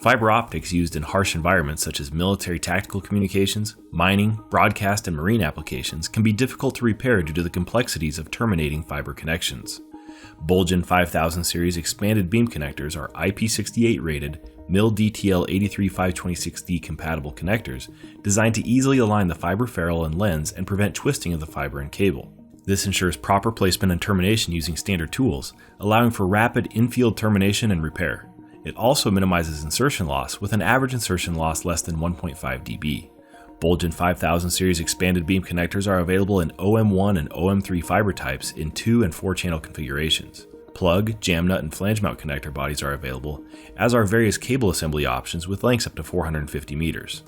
Fiber optics used in harsh environments such as military tactical communications, mining, broadcast, and marine applications can be difficult to repair due to the complexities of terminating fiber connections. Bulgin 5000 series expanded beam connectors are IP68 rated, MIL-DTL 83526D compatible connectors designed to easily align the fiber ferrule and lens and prevent twisting of the fiber and cable. This ensures proper placement and termination using standard tools, allowing for rapid in-field termination and repair. It also minimizes insertion loss with an average insertion loss less than 1.5 dB. Bulgin 5000 series expanded beam connectors are available in OM1 and OM3 fiber types in 2 and 4 channel configurations. Plug, jam nut, and flange mount connector bodies are available, as are various cable assembly options with lengths up to 450 meters.